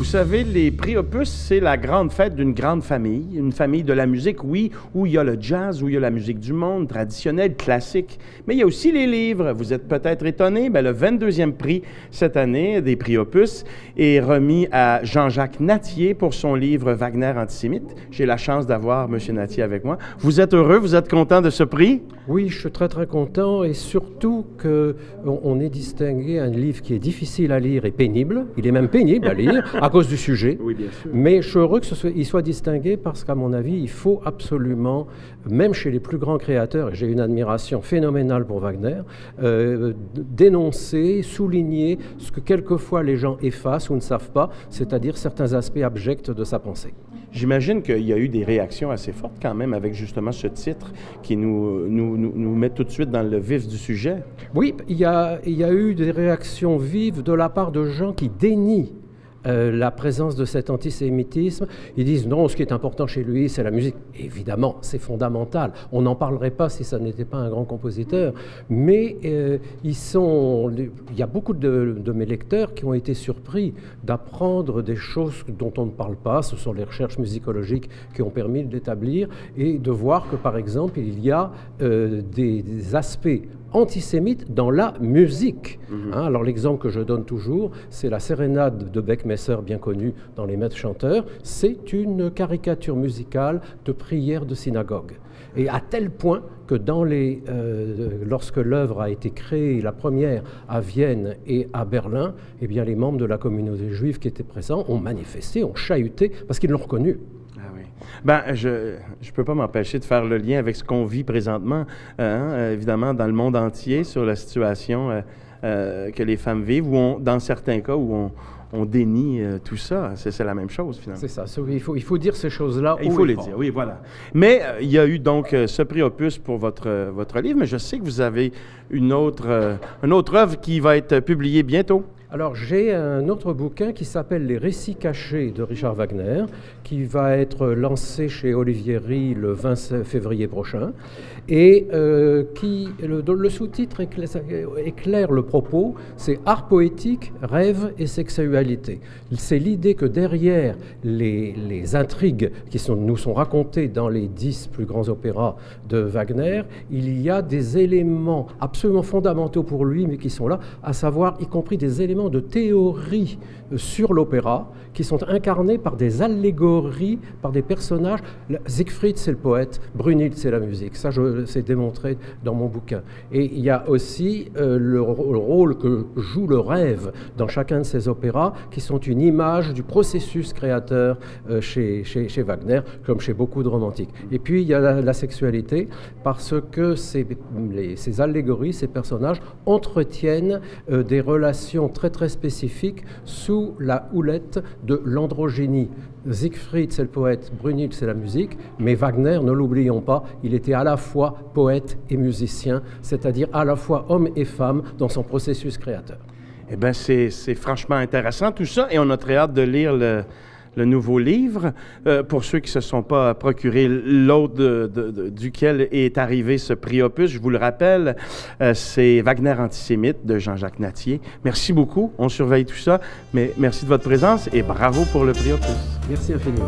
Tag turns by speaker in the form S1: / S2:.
S1: Vous savez, les prix Opus, c'est la grande fête d'une grande famille, une famille de la musique, oui, où il y a le jazz, où il y a la musique du monde, traditionnelle, classique, mais il y a aussi les livres. Vous êtes peut-être étonnés, bien, le 22e prix cette année des prix Opus est remis à Jean-Jacques Nattier pour son livre Wagner antisémite. J'ai la chance d'avoir M. Nattier avec moi. Vous êtes heureux, vous êtes content de ce prix?
S2: Oui, je suis très très content et surtout qu'on ait distingué un livre qui est difficile à lire et pénible. Il est même pénible à lire à cause du sujet.
S1: Oui, bien sûr.
S2: Mais je suis heureux qu'il soit distingué parce qu'à mon avis, il faut absolument, même chez les plus grands créateurs, et j'ai une admiration phénoménale pour Wagner, dénoncer, souligner ce que quelquefois les gens effacent ou ne savent pas, c'est-à-dire certains aspects abjects de sa pensée.
S1: J'imagine qu'il y a eu des réactions assez fortes quand même avec justement ce titre qui nous met tout de suite dans le vif du sujet.
S2: Oui, il y a eu des réactions vives de la part de gens qui dénient la présence de cet antisémitisme. Ils disent non, ce qui est important chez lui, c'est la musique. Évidemment, c'est fondamental. On n'en parlerait pas si ça n'était pas un grand compositeur. Mais il y a beaucoup de mes lecteurs qui ont été surpris d'apprendre des choses dont on ne parle pas. Ce sont les recherches musicologiques qui ont permis de l'établir et de voir que, par exemple, il y a des aspects antisémites dans la musique. Alors l'exemple que je donne toujours, c'est la sérénade de Beckmesser, bien connue dans Les Maîtres chanteurs. C'est une caricature musicale de prière de synagogue. Et à tel point que lorsque l'œuvre a été créée, la première à Vienne et à Berlin, eh bien les membres de la communauté juive qui étaient présents ont manifesté, ont chahuté, parce qu'ils l'ont reconnue.
S1: Ben, je ne peux pas m'empêcher de faire le lien avec ce qu'on vit présentement, évidemment, dans le monde entier, sur la situation que les femmes vivent, où dans certains cas, où on dénie tout ça. C'est la même chose, finalement.
S2: C'est ça. Il faut dire ces choses-là.
S1: Il faut les dire, oui, voilà. Mais il y a eu donc ce prix Opus pour votre livre, mais je sais que vous avez une autre œuvre qui va être publiée bientôt.
S2: Alors, j'ai un autre bouquin qui s'appelle Les récits cachés de Richard Wagner, qui va être lancé chez Olivieri le 20 février prochain, et le sous-titre éclaire le propos, c'est « Art poétique, rêve et sexualité ». C'est l'idée que derrière les intrigues qui nous sont racontées dans les 10 plus grands opéras de Wagner, il y a des éléments absolument fondamentaux pour lui, mais qui sont là, à savoir y compris des éléments de théorie sur l'opéra qui sont incarnés par des allégories, par des personnages. Siegfried, c'est le poète, Brünnhilde, c'est la musique. Ça, c'est démontré dans mon bouquin. Et il y a aussi le rôle que joue le rêve dans chacun de ces opéras, qui sont une image du processus créateur chez Wagner, comme chez beaucoup de romantiques. Et puis, il y a la sexualité, parce que ces allégories, ces personnages entretiennent des relations très très spécifiques sous la houlette de l'androgynie. Siegfried, c'est le poète, Brünnhilde, c'est la musique, mais Wagner, ne l'oublions pas, il était à la fois poète et musicien, c'est-à-dire à la fois homme et femme dans son processus créateur.
S1: Eh bien, c'est franchement intéressant tout ça, et on a très hâte de lire le nouveau livre. Pour ceux qui ne se sont pas procurés l'autre duquel est arrivé ce prix Opus, je vous le rappelle, c'est Wagner antisémite de Jean-Jacques Nattier. Merci beaucoup, on surveille tout ça, mais merci de votre présence et bravo pour le prix Opus.
S2: Merci infiniment.